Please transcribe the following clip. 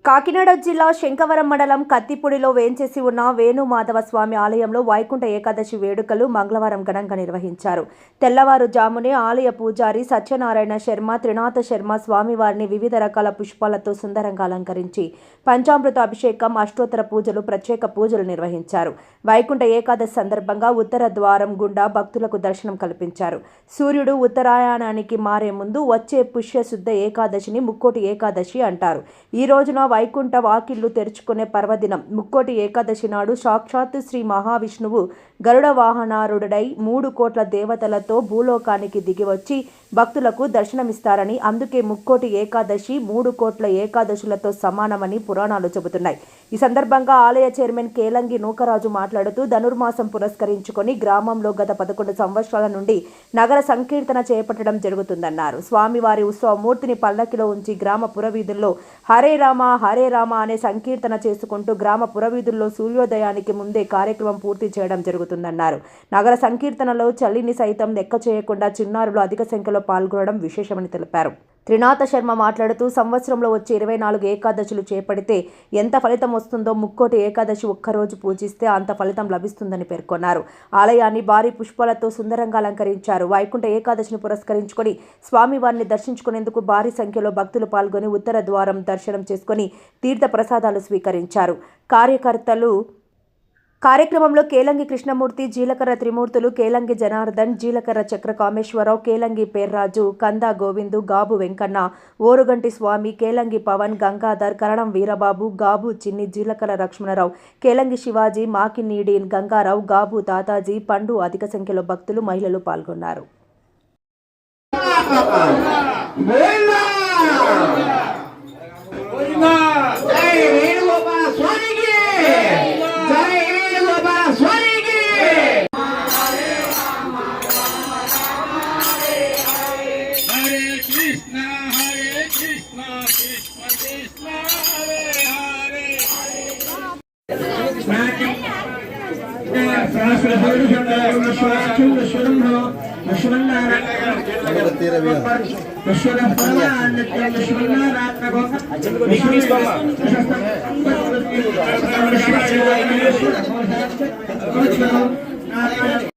కాకినాడ జిల్లా శంఖవరం మండలం కత్తిపూడిలో వేంచేసి ఉన్న వేణుమాధవ స్వామి ఆలయంలో వైకుంఠ ఏకాదశి వేడుకలు మంగళవారం ఘనంగా నిర్వహించారు. తెల్లవారుజామునే ఆలయ పూజారి సత్యనారాయణ శర్మ, త్రినాథ శర్మ స్వామివారిని వివిధ రకాల పుష్పాలతో సుందరంగా అలంకరించి పంచామృత అభిషేకం, అష్టోత్తర పూజలు, ప్రత్యేక పూజలు నిర్వహించారు. వైకుంఠ ఏకాదశి సందర్భంగా ఉత్తర ద్వారం గుండా భక్తులకు దర్శనం కల్పించారు. సూర్యుడు ఉత్తరాయణానికి మారే ముందు వచ్చే పుష్యశుద్ధ ఏకాదశిని ముక్కోటి ఏకాదశి అంటారు. ఈ రోజున వైకుంఠ వాకిళ్లు తెరుచుకునే పర్వదినం. ముక్కోటి ఏకాదశి నాడు సాక్షాత్తు శ్రీ మహావిష్ణువు గరుడ వాహనారుడై 3 కోట్ల దేవతలతో భూలోకానికి దిగివచ్చి భక్తులకు దర్శనమిస్తారని, అందుకే ముక్కోటి ఏకాదశి 3 కోట్ల ఏకాదశులతో సమానమని పురాణాలు చెబుతున్నాయి. ఈ సందర్భంగా ఆలయ చైర్మన్ కేలంగి నూకరాజు మాట్లాడుతూ, ధనుర్మాసం పురస్కరించుకొని గ్రామంలో గత 11 సంవత్సరాల నుండి నగర సంకీర్తన చేపట్టడం జరుగుతుందన్నారు. స్వామివారి ఉత్సవమూర్తిని పల్లకిలో ఉంచి గ్రామ పురవీధుల్లో హరే రామ అనే సంకీర్తన చేసుకుంటూ గ్రామ పురవీధుల్లో సూర్యోదయానికి ముందే కార్యక్రమం పూర్తి చేయడం జరుగుతుందన్నారు. నగర సంకీర్తనలో చలిని సైతం లెక్క చేయకుండా చిన్నారులు అధిక సంఖ్యలో పాల్గొనడం విశేషమని తెలిపారు. త్రినాథ శర్మ మాట్లాడుతూ, సంవత్సరంలో వచ్చే 24 ఏకాదశులు చేపడితే ఎంత ఫలితం వస్తుందో ముక్కోటి ఏకాదశి ఒక్కరోజు పూజిస్తే అంత ఫలితం లభిస్తుందని పేర్కొన్నారు. ఆలయాన్ని భారీ పుష్పాలతో సుందరంగా అలంకరించారు. వైకుంఠ ఏకాదశిని పురస్కరించుకొని స్వామివారిని దర్శించుకునేందుకు భారీ సంఖ్యలో భక్తులు పాల్గొని ఉత్తర ద్వారం దర్శనం చేసుకుని తీర్థ ప్రసాదాలు స్వీకరించారు. కార్యక్రమంలో కేలంగి కృష్ణమూర్తి, జీలకర్ర త్రిమూర్తులు, కేలంగి జనార్దన్, జీలకర్ర చక్ర కామేశ్వరరావు, కేలంగి పేర్రాజు, కందా గోవిందు, గాబు వెంకన్న, ఓరుగంటి స్వామి, కేలంగి పవన్, గంగాధర్, కరణం వీరబాబు, గాబు చిన్ని, జీలకర్ర లక్ష్మణరావు, కేలంగి శివాజీ, మాకినీడి గంగారావు, గాబు తాతాజీ, పండు అధిక సంఖ్యలో భక్తులు, మహిళలు పాల్గొన్నారు.